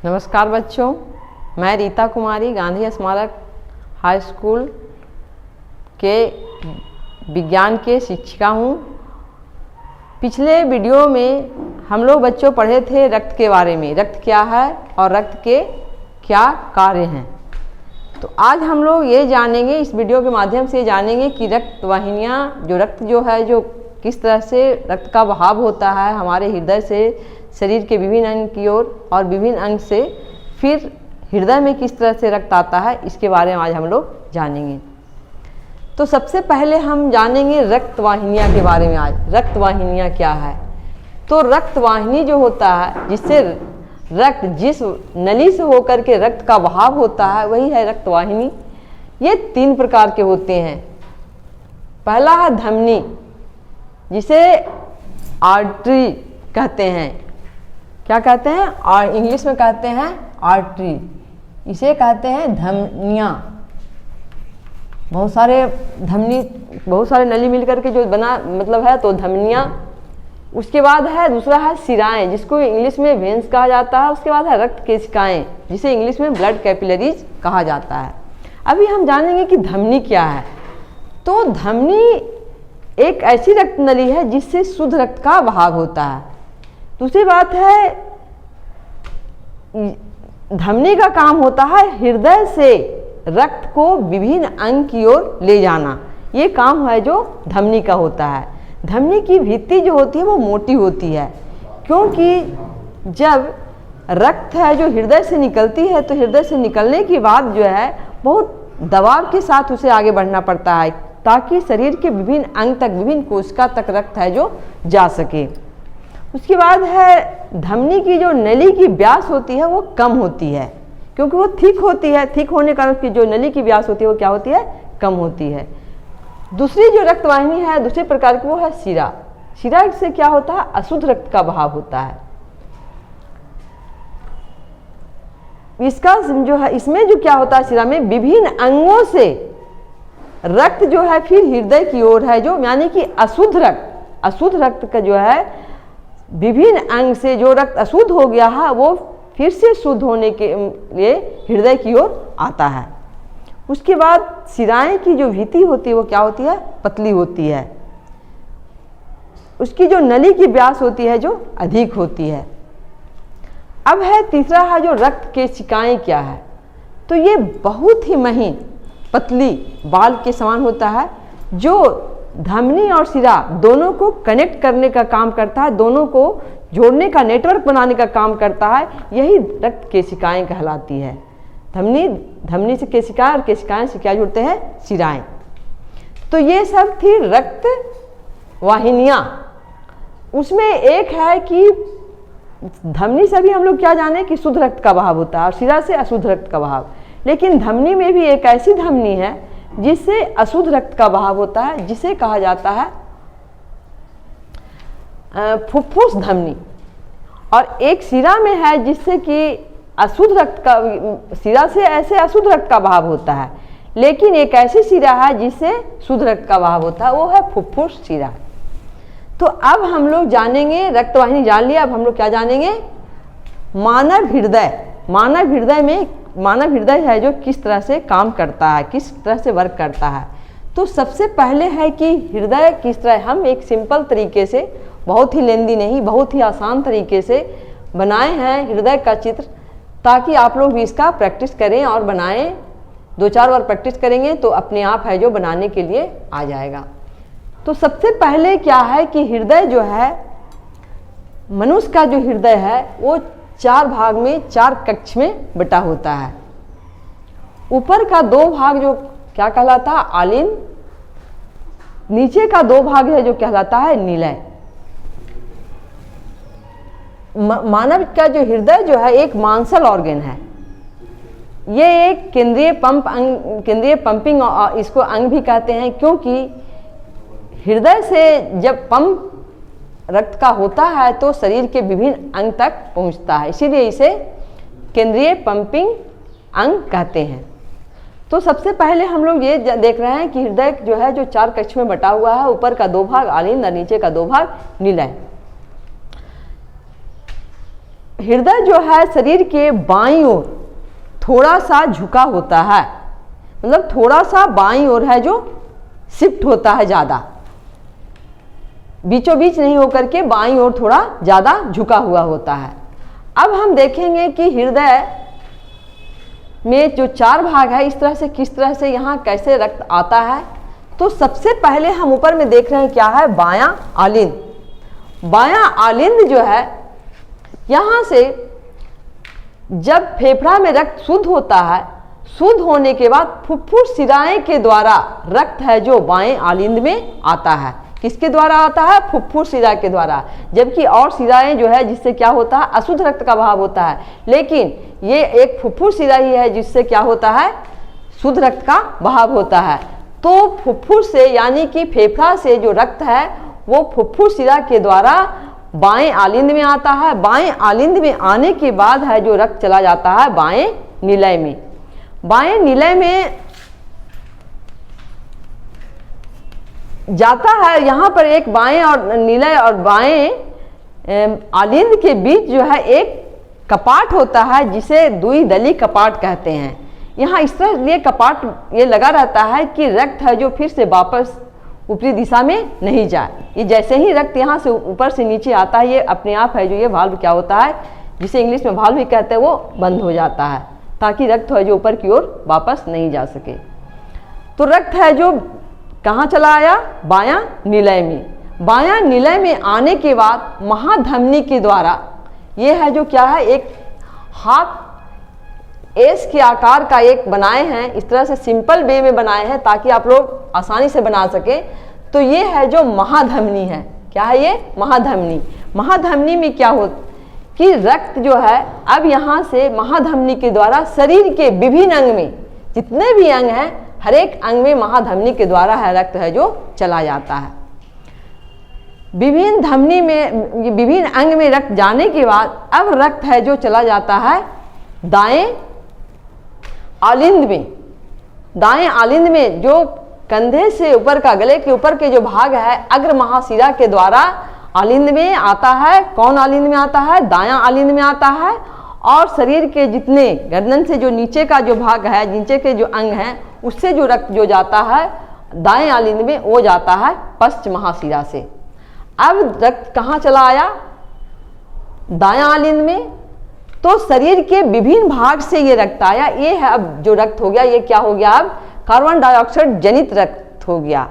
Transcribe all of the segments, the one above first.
नमस्कार बच्चों, मैं रीता कुमारी गांधी स्मारक हाई स्कूल के विज्ञान के शिक्षिका हूँ। पिछले वीडियो में हम लोग बच्चों पढ़े थे रक्त के बारे में, रक्त क्या है और रक्त के क्या कार्य हैं। तो आज हम लोग ये जानेंगे, इस वीडियो के माध्यम से जानेंगे कि रक्त वाहिनियाँ, जो रक्त जो है जो किस तरह से रक्त का बहाव होता है हमारे हृदय से शरीर के विभिन्न अंग की ओर और विभिन्न अंग से फिर हृदय में किस तरह से रक्त आता है, इसके बारे में आज हम लोग जानेंगे। तो सबसे पहले हम जानेंगे रक्त वाहिनियाँ के बारे में। आज रक्त वाहिनियाँ क्या है? तो रक्त वाहिनी जो होता है, जिससे रक्त, जिस नली से होकर के रक्त का बहाव होता है, वही है रक्त वाहिनी। ये 3 प्रकार के होते हैं। पहला है धमनी, जिसे आर्टरी कहते हैं। क्या कहते हैं? और इंग्लिश में कहते हैं आर्टरी, इसे कहते हैं धमनियाँ। बहुत सारे धमनी, बहुत सारे नली मिलकर के जो बना मतलब है तो धमनियाँ। उसके बाद है दूसरा है शिराएँ, जिसको इंग्लिश में वेन्स कहा जाता है। उसके बाद है रक्त केशिकाएँ, जिसे इंग्लिश में ब्लड कैपिलरीज कहा जाता है। अभी हम जानेंगे कि धमनी क्या है। तो धमनी एक ऐसी रक्त नली है जिससे शुद्ध रक्त का बहाव होता है। दूसरी बात है, धमनी का काम होता है हृदय से रक्त को विभिन्न अंग की ओर ले जाना। ये काम है जो धमनी का होता है। धमनी की भित्ति जो होती है वो मोटी होती है, क्योंकि जब रक्त है जो हृदय से निकलती है तो हृदय से निकलने के बाद जो है बहुत दबाव के साथ उसे आगे बढ़ना पड़ता है, ताकि शरीर के विभिन्न अंग तक, विभिन्न कोशिका तक रक्त है जो जा सके। उसके बाद है धमनी की जो नली की व्यास होती है वो कम होती है, क्योंकि वो थिक होती है। थिक होने का कारण जो नली की व्यास होती है वो क्या होती है? कम होती है। दूसरी जो रक्त वाहिनी है दूसरे प्रकार की, वो है शिरा। शिरा से क्या होता है? अशुद्ध रक्त का बहाव होता है। इसका जो है, इसमें जो क्या होता है, शिरा में विभिन्न अंगों से रक्त जो है फिर हृदय की ओर है, जो यानी कि अशुद्ध रक्त का जो है विभिन्न अंग से जो रक्त अशुद्ध हो गया है वो फिर से शुद्ध होने के लिए हृदय की ओर आता है। उसके बाद शिराएं की जो भित्ति होती है वो क्या होती है? पतली होती है। उसकी जो नली की व्यास होती है जो अधिक होती है। अब है तीसरा है जो रक्त केशिकाएं क्या है? तो ये बहुत ही महीन पतली बाल के समान होता है, जो धमनी और शिरा दोनों को कनेक्ट करने का काम करता है, दोनों को जोड़ने का, नेटवर्क बनाने का काम करता है। यही रक्त केशिकाएं कहलाती है। धमनी से केशिकाएं और केशिकाएं से क्या जुड़ते हैं? शिराएं। तो ये सब थी रक्त वाहिनियाँ। उसमें एक है कि धमनी से भी हम लोग क्या जाने कि शुद्ध रक्त का बहाव होता है और शिरा से अशुद्ध रक्त का बहाव। लेकिन धमनी में भी एक ऐसी धमनी है जिससे अशुद्ध रक्त का बहाव होता है, जिसे कहा जाता है फुफ्फुस धमनी। और एक शिरा में है जिससे कि अशुद्ध रक्त का, शिरा से ऐसे अशुद्ध रक्त का बहाव होता है, लेकिन एक ऐसी शिरा है जिससे शुद्ध रक्त का बहाव होता है, वो है फुफ्फुस शिरा। तो अब हम लोग जानेंगे, रक्त वाहिनी जान लिया, अब हम लोग क्या जानेंगे? मानव हृदय। मानव हृदय है जो किस तरह से काम करता है, किस तरह से वर्क करता है। तो सबसे पहले है कि हृदय किस तरह, हम एक सिंपल तरीके से, बहुत ही लेंदी नहीं, बहुत ही आसान तरीके से बनाए हैं हृदय का चित्र, ताकि आप लोग भी इसका प्रैक्टिस करें और बनाएं। 2-4 बार प्रैक्टिस करेंगे तो अपने आप है जो बनाने के लिए आ जाएगा। तो सबसे पहले क्या है कि हृदय जो है, मनुष्य का जो हृदय है वो 4 भाग में, 4 कक्ष में बटा होता है। ऊपर का 2 भाग जो क्या कहलाता है? आलिन। नीचे का 2 भाग है जो कहलाता है निलय। मानव का जो हृदय जो है एक मांसल ऑर्गन है। ये एक केंद्रीय पंपिंग इसको अंग भी कहते हैं, क्योंकि हृदय से जब पंप रक्त का होता है तो शरीर के विभिन्न अंग तक पहुंचता है, इसीलिए इसे केंद्रीय पंपिंग अंग कहते हैं। तो सबसे पहले हम लोग ये देख रहे हैं कि हृदय जो है जो 4 कक्ष में बटा हुआ है। ऊपर का 2 भाग आलिंद और नीचे का 2 भाग निलय। हृदय जो है शरीर के बाईं ओर थोड़ा सा झुका होता है, मतलब थोड़ा सा बाईं ओर है जो शिफ्ट होता है, ज़्यादा बीचों बीच नहीं होकर के बाईं ओर थोड़ा ज़्यादा झुका हुआ होता है। अब हम देखेंगे कि हृदय में जो 4 भाग है इस तरह से किस तरह से यहाँ कैसे रक्त आता है। तो सबसे पहले हम ऊपर में देख रहे हैं क्या है, बायां आलिंद। बायां आलिंद जो है यहाँ से जब फेफड़ा में रक्त शुद्ध होता है, शुद्ध होने के बाद फुफ्फुस शिराएं के द्वारा रक्त है जो बाएं आलिंद में आता है। किसके द्वारा आता है, फुफ्फुस शिरा के द्वारा, जबकि और शिराएं जो है जिससे क्या होता है, अशुद्ध रक्त का बहाव होता है, लेकिन ये एक फुफ्फुस शिरा ही है जिससे क्या होता है, शुद्ध रक्त का बहाव होता है। तो फुफ्फुस से यानी कि फेफड़ा से जो रक्त है वो फुफ्फुस शिरा के द्वारा बाएं आलिंद में आता है। बाएं आलिंद में आने के बाद है जो रक्त चला जाता है बाएं निलय में। बाएं निलय में जाता है, यहाँ पर एक बाएं और निलय और बाएं आलिंद के बीच जो है एक कपाट होता है जिसे द्विदली कपाट कहते हैं। यहाँ इस तरह ये कपाट ये लगा रहता है कि रक्त है जो फिर से वापस ऊपरी दिशा में नहीं जाए। ये जैसे ही रक्त यहाँ से ऊपर से नीचे आता है, ये अपने आप है जो ये वाल्व क्या होता है, जिसे इंग्लिश में वाल्व भी कहते हैं, वो बंद हो जाता है ताकि रक्त है जो ऊपर की ओर वापस नहीं जा सके। तो रक्त है जो कहाँ चला आया, बायां निलय में। बायां निलय में आने के बाद महाधमनी के द्वारा ये है जो क्या है, एक हाथ एस के आकार का एक बनाए हैं, इस तरह से सिंपल वे में बनाए हैं ताकि आप लोग आसानी से बना सके। तो ये है जो महाधमनी है। क्या है ये, महाधमनी। महाधमनी में क्या हो कि रक्त जो है अब यहाँ से महाधमनी के द्वारा शरीर के विभिन्न अंग में, जितने भी अंग हैं हर एक अंग में महाधमनी के द्वारा है रक्त है जो चला जाता है। विभिन्न धमनी में, विभिन्न अंग में रक्त जाने के बाद अब रक्त है जो चला जाता है दाएं आलिंद में। दाएं आलिंद में जो कंधे से ऊपर का, गले के ऊपर के जो भाग है अग्र महाशिरा के द्वारा आलिंद में आता है। कौन आलिंद में आता है, दायां आलिंद में आता है। और शरीर के जितने गर्दन से जो नीचे का जो भाग है, नीचे के जो अंग हैं, उससे जो रक्त जो जाता है दाएं आलिंद में, वो जाता है पश्च महाशिरा से। अब रक्त कहाँ चला आया, दायां आलिंद में। तो शरीर के विभिन्न भाग से ये रक्त आया। ये है अब जो रक्त हो गया, ये क्या हो गया, अब कार्बन डाइऑक्साइड जनित रक्त हो गया।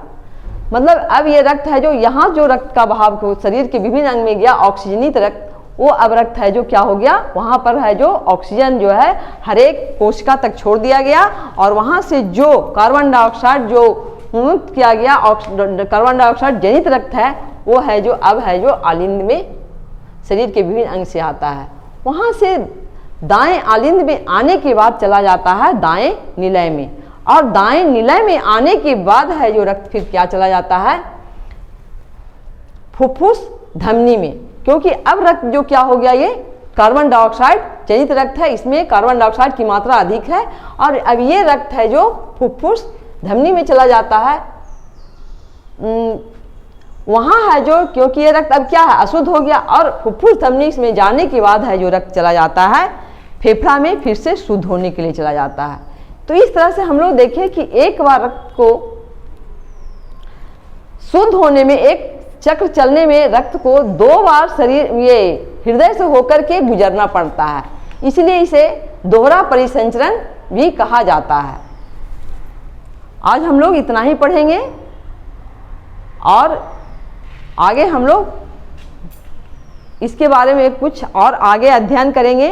मतलब अब ये रक्त है जो यहाँ जो रक्त का बहाव को शरीर के विभिन्न अंग में गया, ऑक्सीजनित रक्त, वो अब रक्त है जो क्या हो गया, वहाँ पर है जो ऑक्सीजन जो है हर एक कोशिका तक छोड़ दिया गया और वहाँ से जो कार्बन डाइऑक्साइड जो मुक्त किया गया, कार्बन डाइऑक्साइड जनित रक्त है, वो है जो अब है जो आलिंद में शरीर के विभिन्न अंग से आता है। वहाँ से दाएं आलिंद में आने के बाद चला जाता है दाएं निलय में। और दाएं निलय में आने के बाद है जो रक्त फिर क्या चला जाता है, फुफ्फुस धमनी में। क्योंकि अब रक्त जो क्या हो गया, ये कार्बन डाइऑक्साइड जनित रक्त है, इसमें कार्बन डाइऑक्साइड की मात्रा अधिक है और अब ये रक्त है जो फुफ्फुस धमनी में चला जाता है। वहाँ है जो, क्योंकि ये रक्त अब क्या है, अशुद्ध हो गया और फुफ्फुस धमनी में जाने के बाद है जो रक्त चला जाता है फेफड़ा में, फिर से शुद्ध होने के लिए चला जाता है। तो इस तरह से हम लोग देखें कि एक बार रक्त को शुद्ध होने में, एक चक्र चलने में रक्त को 2 बार शरीर ये हृदय से होकर के गुजरना पड़ता है, इसलिए इसे दोहरा परिसंचरण भी कहा जाता है। आज हम लोग इतना ही पढ़ेंगे और आगे हम लोग इसके बारे में कुछ और आगे अध्ययन करेंगे।